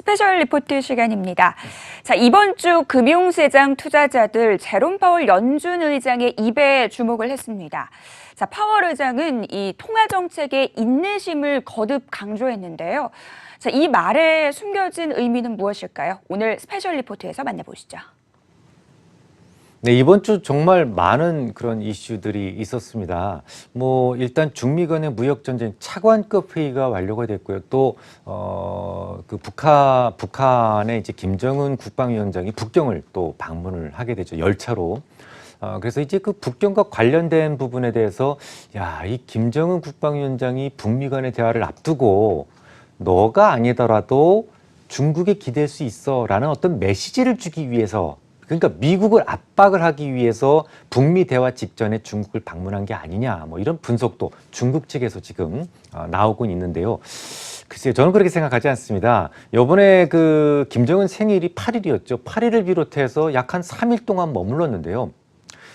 스페셜 리포트 시간입니다. 자, 이번 주 금융시장 투자자들 제롬 파월 연준 의장의 입에 주목을 했습니다. 자, 파월 의장은 이 통화 정책의 인내심을 거듭 강조했는데요. 자, 이 말에 숨겨진 의미는 무엇일까요? 오늘 스페셜 리포트에서 만나보시죠. 네, 이번 주 정말 많은 그런 이슈들이 있었습니다. 일단 중미 간의 무역 전쟁 차관급 회의가 완료가 됐고요. 또 북한의 이제 김정은 국방위원장이 북경을 또 방문을 하게 되죠. 열차로. 그래서 이제 그 북경과 관련된 부분에 대해서 이 김정은 국방위원장이 북미 간의 대화를 앞두고 너가 아니더라도 중국에 기댈 수 있어라는 어떤 메시지를 주기 위해서, 그러니까 미국을 압박을 하기 위해서 북미 대화 직전에 중국을 방문한 게 아니냐, 이런 분석도 중국 측에서 지금 나오고 있는데요. 글쎄요, 저는 그렇게 생각하지 않습니다. 이번에 그 김정은 생일이 8일이었죠. 8일을 비롯해서 약 한 3일 동안 머물렀는데요.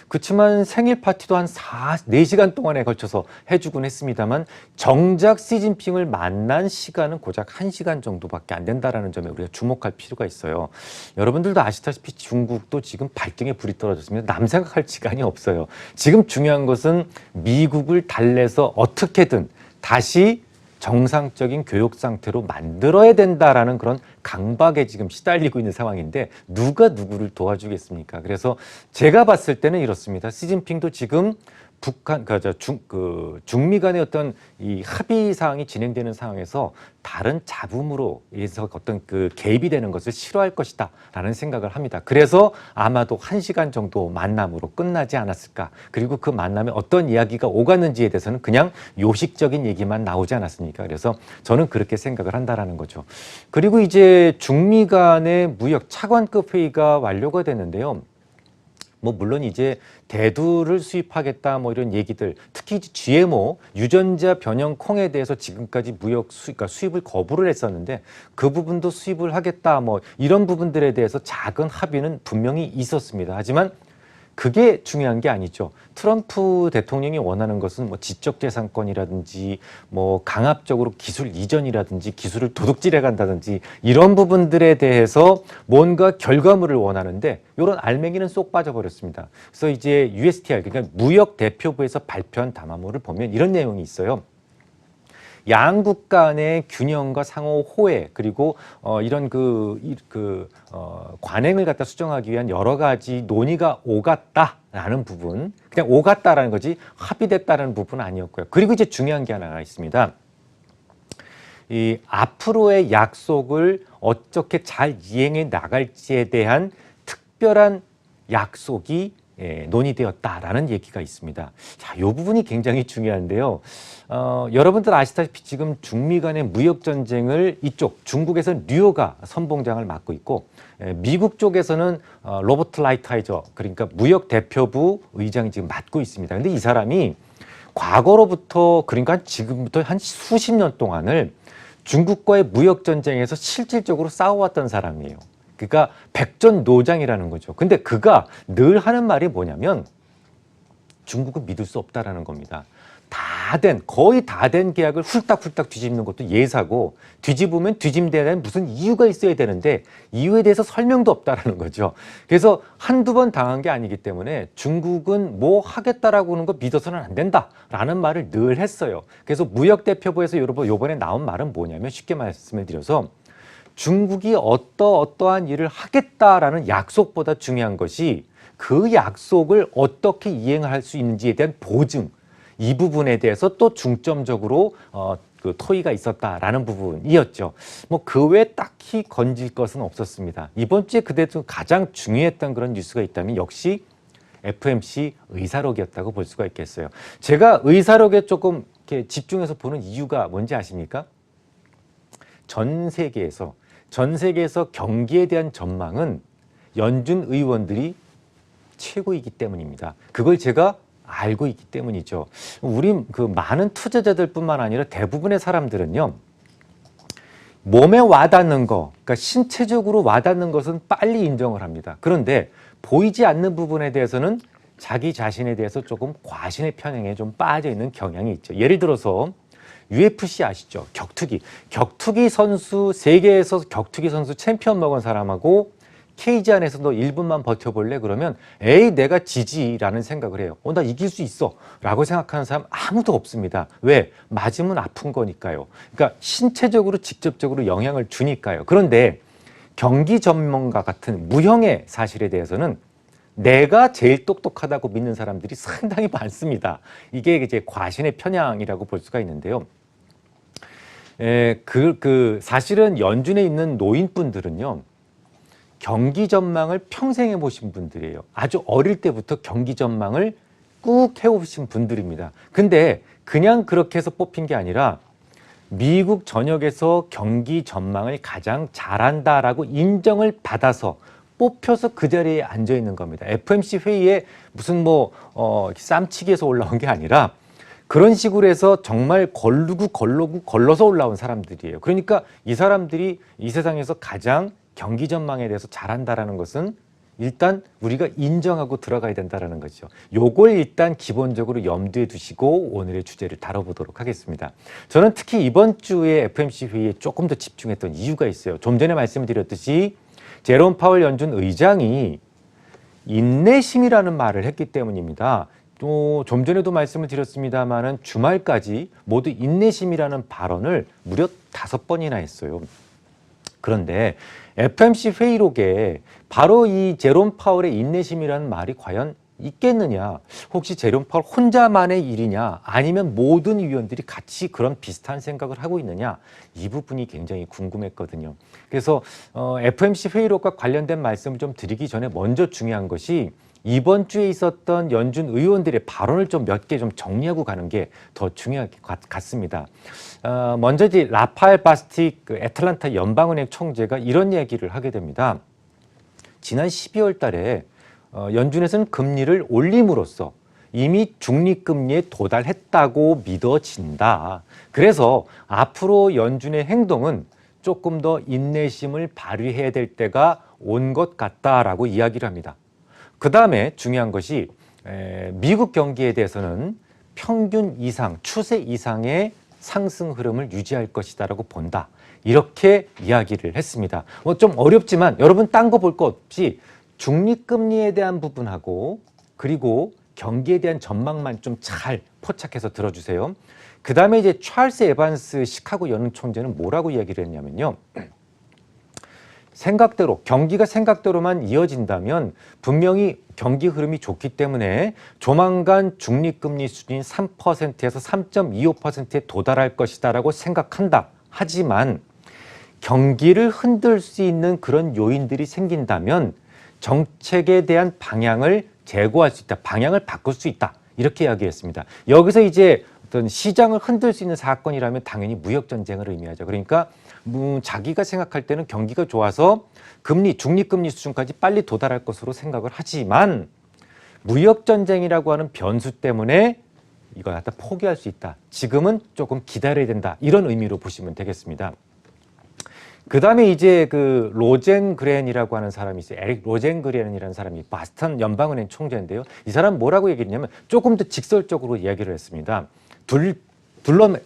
그렇지만 생일 파티도 한 4시간 동안에 걸쳐서 해주곤 했습니다만 정작 시진핑을 만난 시간은 고작 1시간 정도밖에 안 된다는 점에 우리가 주목할 필요가 있어요. 여러분들도 아시다시피 중국도 지금 발등에 불이 떨어졌습니다. 남 생각할 시간이 없어요. 지금 중요한 것은 미국을 달래서 어떻게든 다시 정상적인 교역 상태로 만들어야 된다라는 그런 강박에 지금 시달리고 있는 상황인데 누가 누구를 도와주겠습니까? 그래서 제가 봤을 때는 이렇습니다. 시진핑도 지금 중미 간의 어떤 이 합의 사항이 진행되는 상황에서 다른 잡음으로 인해서 어떤 그 개입이 되는 것을 싫어할 것이다 라는 생각을 합니다. 그래서 아마도 1시간 정도 만남으로 끝나지 않았을까. 그리고 그 만남에 어떤 이야기가 오갔는지에 대해서는 그냥 요식적인 얘기만 나오지 않았습니까? 그래서 저는 그렇게 생각을 한다라는 거죠. 그리고 이제 중미 간의 무역 차관급 회의가 완료가 됐는데요. 물론 이제 대두를 수입하겠다 이런 얘기들, 특히 GMO 유전자 변형 콩에 대해서 지금까지 그러니까 수입을 거부를 했었는데 그 부분도 수입을 하겠다 이런 부분들에 대해서 작은 합의는 분명히 있었습니다. 하지만 그게 중요한 게 아니죠. 트럼프 대통령이 원하는 것은 지적재산권이라든지 강압적으로 기술 이전이라든지 기술을 도둑질해 간다든지 이런 부분들에 대해서 뭔가 결과물을 원하는데 이런 알맹이는 쏙 빠져버렸습니다. 그래서 이제 USTR, 그러니까 무역대표부에서 발표한 담화물을 보면 이런 내용이 있어요. 양국 간의 균형과 상호 호혜, 그리고 이런 관행을 갖다 수정하기 위한 여러 가지 논의가 오갔다라는 부분, 그냥 오갔다라는 거지 합의됐다라는 부분은 아니었고요. 그리고 이제 중요한 게 하나가 있습니다. 이 앞으로의 약속을 어떻게 잘 이행해 나갈지에 대한 특별한 약속이 논의되었다라는 얘기가 있습니다. 자, 이 부분이 굉장히 중요한데요. 여러분들 아시다시피 지금 중미 간의 무역 전쟁을 이쪽 중국에서는 류오가 선봉장을 맡고 있고 미국 쪽에서는 로버트 라이트하이저, 그러니까 무역 대표부 의장이 지금 맡고 있습니다. 근데 이 사람이 과거로부터, 그러니까 지금부터 한 수십 년 동안을 중국과의 무역 전쟁에서 실질적으로 싸워왔던 사람이에요. 그러니까 백전노장이라는 거죠. 근데 그가 늘 하는 말이 뭐냐면 중국은 믿을 수 없다라는 겁니다. 거의 다 된 계약을 훌딱훌딱 뒤집는 것도 예사고, 뒤집으면 뒤집는 데는 무슨 이유가 있어야 되는데 이유에 대해서 설명도 없다라는 거죠. 그래서 한두 번 당한 게 아니기 때문에 중국은 하겠다라고 하는 거 믿어서는 안 된다라는 말을 늘 했어요. 그래서 무역대표부에서 요번에 나온 말은 뭐냐면, 쉽게 말씀을 드려서 중국이 어떠한 일을 하겠다라는 약속보다 중요한 것이 그 약속을 어떻게 이행할 수 있는지에 대한 보증, 이 부분에 대해서 또 중점적으로 토의가 있었다라는 부분이었죠. 그 외에 딱히 건질 것은 없었습니다. 이번 주에 그래도 가장 중요했던 그런 뉴스가 있다면 역시 FMC 의사록이었다고 볼 수가 있겠어요. 제가 의사록에 조금 이렇게 집중해서 보는 이유가 뭔지 아십니까? 전 세계에서 경기에 대한 전망은 연준 의원들이 최고이기 때문입니다. 그걸 제가 알고 있기 때문이죠. 우리 많은 투자자들뿐만 아니라 대부분의 사람들은요, 몸에 와닿는 거, 그러니까 신체적으로 와닿는 것은 빨리 인정을 합니다. 그런데 보이지 않는 부분에 대해서는 자기 자신에 대해서 조금 과신의 편향에 좀 빠져 있는 경향이 있죠. 예를 들어서 UFC 아시죠? 격투기. 격투기 선수, 세계에서 격투기 선수 챔피언 먹은 사람하고 케이지 안에서 너 1분만 버텨볼래? 그러면 에이 내가 지지라는 생각을 해요. 나 이길 수 있어 라고 생각하는 사람 아무도 없습니다. 왜? 맞으면 아픈 거니까요. 그러니까 신체적으로 직접적으로 영향을 주니까요. 그런데 경기 전문가 같은 무형의 사실에 대해서는 내가 제일 똑똑하다고 믿는 사람들이 상당히 많습니다. 이게 이제 과신의 편향이라고 볼 수가 있는데요. 사실은 연준에 있는 노인분들은요, 경기 전망을 평생 해보신 분들이에요. 아주 어릴 때부터 경기 전망을 꾹 해오신 분들입니다. 근데 그냥 그렇게 해서 뽑힌 게 아니라 미국 전역에서 경기 전망을 가장 잘한다라고 인정을 받아서 뽑혀서 그 자리에 앉아 있는 겁니다. FOMC 회의에 무슨 쌈치기에서 올라온 게 아니라 그런 식으로 해서 정말 걸러서 올라온 사람들이에요. 그러니까 이 사람들이 이 세상에서 가장 경기 전망에 대해서 잘한다라는 것은 일단 우리가 인정하고 들어가야 된다는 거죠. 요걸 일단 기본적으로 염두에 두시고 오늘의 주제를 다뤄보도록 하겠습니다. 저는 특히 이번 주에 FOMC 회의에 조금 더 집중했던 이유가 있어요. 좀 전에 말씀을 드렸듯이 제롬 파월 연준 의장이 인내심이라는 말을 했기 때문입니다. 또 좀 전에도 말씀을 드렸습니다마는 주말까지 모두 인내심이라는 발언을 무려 5번이나 했어요. 그런데 FOMC 회의록에 바로 이 제롬 파월의 인내심이라는 말이 과연 있겠느냐? 혹시 제롬 파월 혼자만의 일이냐? 아니면 모든 위원들이 같이 그런 비슷한 생각을 하고 있느냐? 이 부분이 굉장히 궁금했거든요. 그래서 FOMC 회의록과 관련된 말씀을 좀 드리기 전에 먼저 중요한 것이 이번 주에 있었던 연준 의원들의 발언을 좀 몇 개 좀 정리하고 가는 게 더 중요할 것 같습니다. 먼저 이제 라파엘 바스틱 애틀란타 연방은행 총재가 이런 얘기를 하게 됩니다. 지난 12월 달에 연준에서는 금리를 올림으로써 이미 중립금리에 도달했다고 믿어진다. 그래서 앞으로 연준의 행동은 조금 더 인내심을 발휘해야 될 때가 온 것 같다라고 이야기를 합니다. 그 다음에 중요한 것이 미국 경기에 대해서는 평균 이상, 추세 이상의 상승 흐름을 유지할 것이다라고 본다. 이렇게 이야기를 했습니다. 좀 어렵지만 여러분 딴 거 볼 거 없이 중립금리에 대한 부분하고 그리고 경기에 대한 전망만 좀 잘 포착해서 들어주세요. 그 다음에 이제 찰스 에반스 시카고 연은 총재는 뭐라고 이야기를 했냐면요. 경기가 생각대로만 이어진다면 분명히 경기 흐름이 좋기 때문에 조만간 중립금리 수준인 3%에서 3.25%에 도달할 것이다라고 생각한다. 하지만 경기를 흔들 수 있는 그런 요인들이 생긴다면 정책에 대한 방향을 제고할 수 있다. 방향을 바꿀 수 있다. 이렇게 이야기했습니다. 여기서 이제 어떤 시장을 흔들 수 있는 사건이라면 당연히 무역전쟁을 의미하죠. 그러니까 자기가 생각할 때는 경기가 좋아서 중립금리 수준까지 빨리 도달할 것으로 생각을 하지만 무역전쟁이라고 하는 변수 때문에 이걸 갖다 포기할 수 있다. 지금은 조금 기다려야 된다. 이런 의미로 보시면 되겠습니다. 그 다음에 이제 그 로젠그렌이라고 하는 사람이 있어요. 에릭 로젠그렌이라는 사람이 바스턴 연방은행 총재인데요. 이 사람은 뭐라고 얘기했냐면 조금 더 직설적으로 이야기를 했습니다.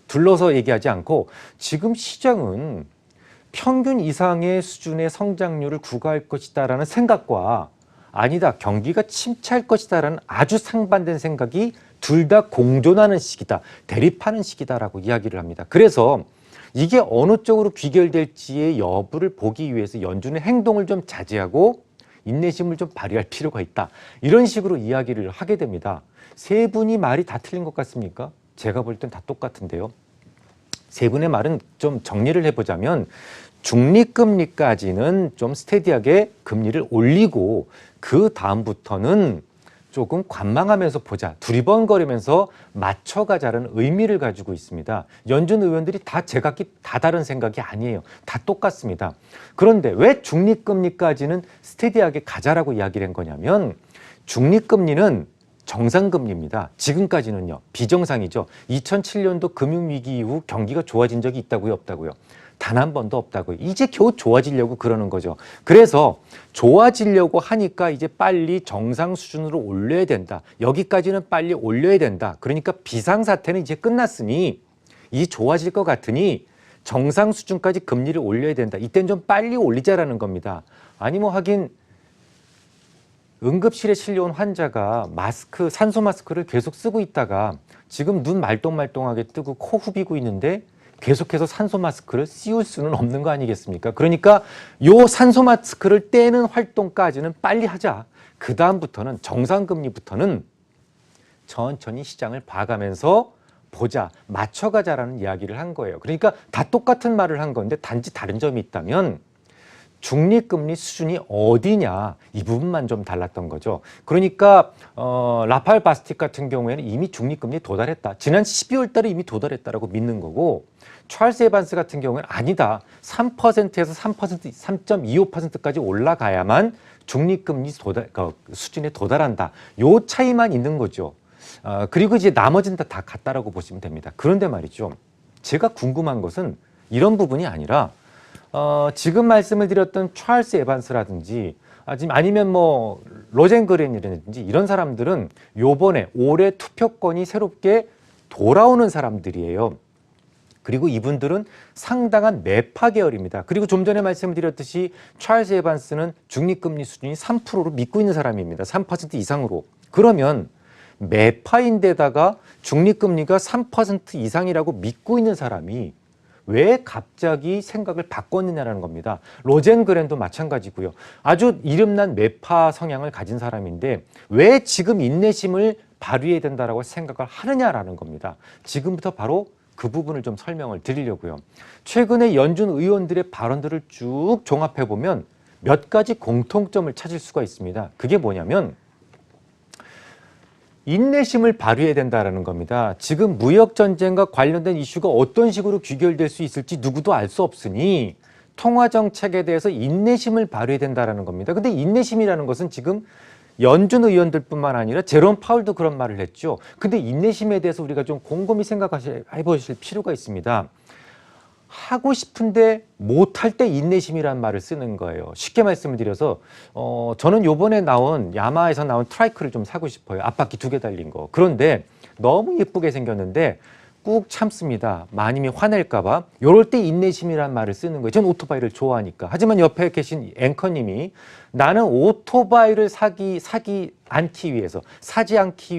둘러서 얘기하지 않고 지금 시장은 평균 이상의 수준의 성장률을 구가할 것이다라는 생각과 아니다, 경기가 침체할 것이다라는 아주 상반된 생각이 둘 다 공존하는 시기다, 대립하는 시기다라고 이야기를 합니다. 그래서 이게 어느 쪽으로 귀결될지의 여부를 보기 위해서 연준의 행동을 좀 자제하고 인내심을 좀 발휘할 필요가 있다. 이런 식으로 이야기를 하게 됩니다. 세 분이 말이 다 틀린 것 같습니까? 제가 볼 땐 다 똑같은데요. 세 분의 말은 좀 정리를 해보자면 중립금리까지는 좀 스테디하게 금리를 올리고 그 다음부터는 조금 관망하면서 보자. 두리번거리면서 맞춰가자는 의미를 가지고 있습니다. 연준 의원들이 다 제각기 다 다른 생각이 아니에요. 다 똑같습니다. 그런데 왜 중립금리까지는 스테디하게 가자라고 이야기를 한 거냐면 중립금리는 정상금리입니다. 지금까지는요. 비정상이죠. 2007년도 금융위기 이후 경기가 좋아진 적이 있다고요? 없다고요? 단 한 번도 없다고요. 이제 겨우 좋아지려고 그러는 거죠. 그래서 좋아지려고 하니까 이제 빨리 정상 수준으로 올려야 된다. 여기까지는 빨리 올려야 된다. 그러니까 비상사태는 이제 끝났으니 이 좋아질 것 같으니 정상 수준까지 금리를 올려야 된다. 이땐 좀 빨리 올리자라는 겁니다. 아니 뭐 하긴 응급실에 실려온 환자가 마스크, 산소 마스크를 계속 쓰고 있다가 지금 눈 말똥말똥하게 뜨고 코 후비고 있는데 계속해서 산소 마스크를 씌울 수는 없는 거 아니겠습니까? 그러니까 요 산소 마스크를 떼는 활동까지는 빨리 하자. 그 다음부터는 정상금리부터는 천천히 시장을 봐가면서 보자, 맞춰가자라는 이야기를 한 거예요. 그러니까 다 똑같은 말을 한 건데 단지 다른 점이 있다면 중립금리 수준이 어디냐 이 부분만 좀 달랐던 거죠. 그러니까 라팔 바스틱 같은 경우에는 이미 중립금리에 도달했다. 지난 12월 달에 이미 도달했다라고 믿는 거고 찰스 에반스 같은 경우에는 아니다. 3%에서 3.25%까지 올라가야만 중립금리 수준에 도달한다. 요 차이만 있는 거죠. 그리고 이제 나머지는 다 같다라고 보시면 됩니다. 그런데 말이죠. 제가 궁금한 것은 이런 부분이 아니라 지금 말씀을 드렸던 찰스 에반스라든지 아니면 뭐 로젠그렌이라든지 이런 사람들은 요번에 올해 투표권이 새롭게 돌아오는 사람들이에요. 그리고 이분들은 상당한 매파 계열입니다. 그리고 좀 전에 말씀드렸듯이 찰스 에반스는 중립금리 수준이 3%로 믿고 있는 사람입니다. 3% 이상으로. 그러면 매파인데다가 중립금리가 3% 이상이라고 믿고 있는 사람이 왜 갑자기 생각을 바꿨느냐라는 겁니다. 로젠그렌도 마찬가지고요. 아주 이름난 매파 성향을 가진 사람인데 왜 지금 인내심을 발휘해야 된다라고 생각을 하느냐라는 겁니다. 지금부터 바로 그 부분을 좀 설명을 드리려고요. 최근에 연준 의원들의 발언들을 쭉 종합해 보면 몇 가지 공통점을 찾을 수가 있습니다. 그게 뭐냐면 인내심을 발휘해야 된다는 겁니다. 지금 무역전쟁과 관련된 이슈가 어떤 식으로 귀결될 수 있을지 누구도 알 수 없으니 통화정책에 대해서 인내심을 발휘해야 된다는 겁니다. 근데 인내심이라는 것은 지금 연준 의원들뿐만 아니라 제롬 파월도 그런 말을 했죠. 근데 인내심에 대해서 우리가 좀 곰곰이 해보실 필요가 있습니다. 하고 싶은데 못할 때 인내심이라는 말을 쓰는 거예요. 쉽게 말씀을 드려서 저는 요번에 나온 야마에서 나온 트라이크를 좀 사고 싶어요. 앞바퀴 2개 달린 거. 그런데 너무 예쁘게 생겼는데 꾹 참습니다. 마님이 화낼까 봐. 요럴 때 인내심이라는 말을 쓰는 거예요. 저는 오토바이를 좋아하니까. 하지만 옆에 계신 앵커님이 나는 오토바이를 사지 않기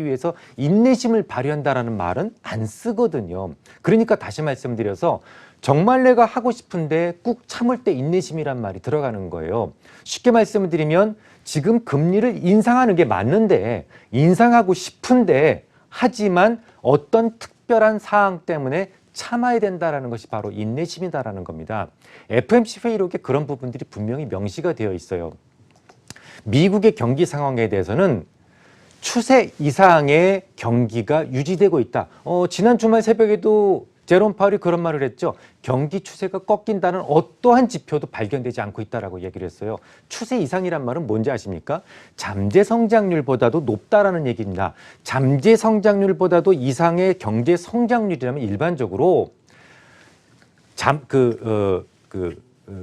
위해서 인내심을 발휘한다라는 말은 안 쓰거든요. 그러니까 다시 말씀드려서 정말 내가 하고 싶은데 꾹 참을 때 인내심이란 말이 들어가는 거예요. 쉽게 말씀을 드리면 지금 금리를 인상하는 게 맞는데 인상하고 싶은데 하지만 어떤 특별한 사항 때문에 참아야 된다는 것이 바로 인내심이다라는 겁니다. FOMC 회의록에 그런 부분들이 분명히 명시가 되어 있어요. 미국의 경기 상황에 대해서는 추세 이상의 경기가 유지되고 있다. 지난 주말 새벽에도 제롬 파월이 그런 말을 했죠. 경기 추세가 꺾인다는 어떠한 지표도 발견되지 않고 있다라고 얘기를 했어요. 추세 이상이란 말은 뭔지 아십니까? 잠재 성장률보다도 높다라는 얘기입니다. 잠재 성장률보다도 이상의 경제 성장률이라면 일반적으로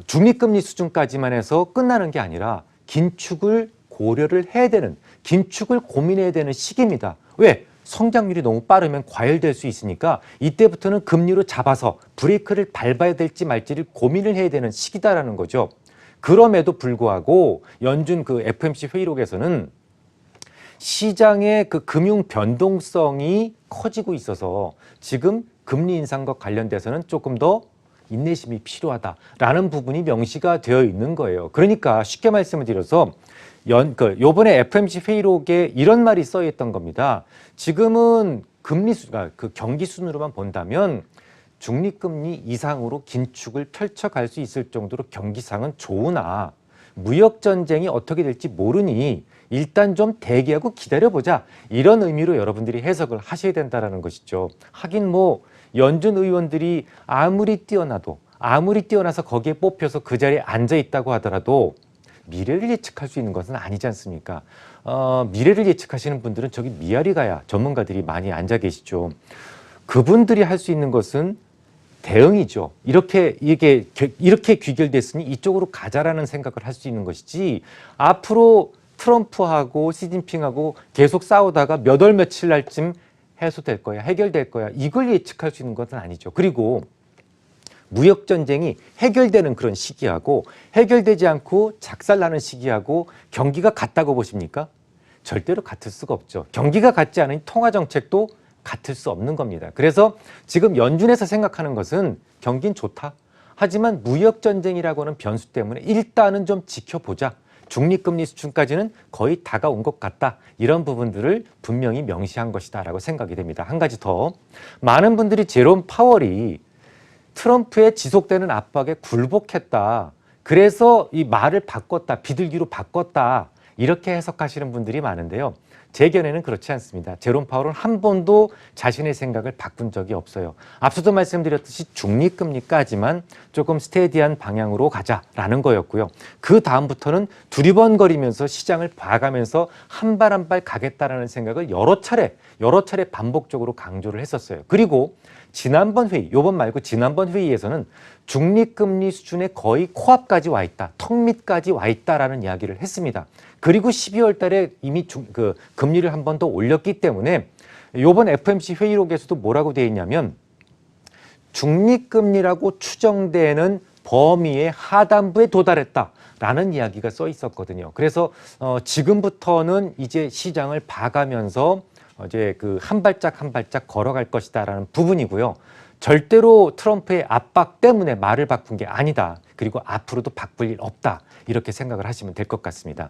중립금리 수준까지만 해서 끝나는 게 아니라 긴축을 고려를 해야 되는, 긴축을 고민해야 되는 시기입니다. 왜? 성장률이 너무 빠르면 과열될 수 있으니까 이때부터는 금리로 잡아서 브레이크를 밟아야 될지 말지를 고민을 해야 되는 시기다라는 거죠. 그럼에도 불구하고 연준 그 FOMC 회의록에서는 시장의 그 금융 변동성이 커지고 있어서 지금 금리 인상과 관련돼서는 조금 더 인내심이 필요하다라는 부분이 명시가 되어 있는 거예요. 그러니까 쉽게 말씀을 드려서 요번에 FOMC 회의록에 이런 말이 써 있던 겁니다. 지금은 그 경기 수준으로만 본다면 중립금리 이상으로 긴축을 펼쳐갈 수 있을 정도로 경기상은 좋으나 무역전쟁이 어떻게 될지 모르니 일단 좀 대기하고 기다려보자. 이런 의미로 여러분들이 해석을 하셔야 된다는 것이죠. 하긴 뭐 연준 의원들이 아무리 뛰어나서 거기에 뽑혀서 그 자리에 앉아 있다고 하더라도 미래를 예측할 수 있는 것은 아니지 않습니까? 미래를 예측하시는 분들은 저기 미아리 가야 전문가들이 많이 앉아 계시죠. 그분들이 할 수 있는 것은 대응이죠. 이렇게 귀결됐으니 이쪽으로 가자라는 생각을 할 수 있는 것이지 앞으로 트럼프하고 시진핑하고 계속 싸우다가 몇 월 며칠 날쯤 해소될 거야, 해결될 거야, 이걸 예측할 수 있는 것은 아니죠. 그리고 무역 전쟁이 해결되는 그런 시기하고 해결되지 않고 작살나는 시기하고 경기가 같다고 보십니까? 절대로 같을 수가 없죠. 경기가 같지 않은 통화 정책도 같을 수 없는 겁니다. 그래서 지금 연준에서 생각하는 것은 경기는 좋다. 하지만 무역 전쟁이라고 하는 변수 때문에 일단은 좀 지켜보자. 중립금리 수준까지는 거의 다가온 것 같다. 이런 부분들을 분명히 명시한 것이다라고 생각이 됩니다. 한 가지 더. 많은 분들이 제롬 파월이 트럼프의 지속되는 압박에 굴복했다. 그래서 이 말을 바꿨다. 비둘기로 바꿨다. 이렇게 해석하시는 분들이 많은데요. 제 견해는 그렇지 않습니다. 제롬 파월은 한 번도 자신의 생각을 바꾼 적이 없어요. 앞서도 말씀드렸듯이 중립금리까지만 조금 스테디한 방향으로 가자라는 거였고요. 그 다음부터는 두리번거리면서 시장을 봐가면서 한 발 한 발 가겠다라는 생각을 여러 차례 반복적으로 강조를 했었어요. 그리고 지난번 회의, 요번 말고 지난번 회의에서는 중립금리 수준에 거의 코앞까지 와 있다, 턱 밑까지 와 있다라는 이야기를 했습니다. 그리고 12월 달에 이미 금리를 한 번 더 올렸기 때문에 요번 FOMC 회의록에서도 뭐라고 되어 있냐면 중립금리라고 추정되는 범위의 하단부에 도달했다라는 이야기가 써 있었거든요. 그래서 지금부터는 이제 시장을 봐가면서 이제 그 한 발짝 한 발짝 걸어갈 것이다라는 부분이고요. 절대로 트럼프의 압박 때문에 말을 바꾼 게 아니다. 그리고 앞으로도 바꿀 일 없다. 이렇게 생각을 하시면 될 것 같습니다.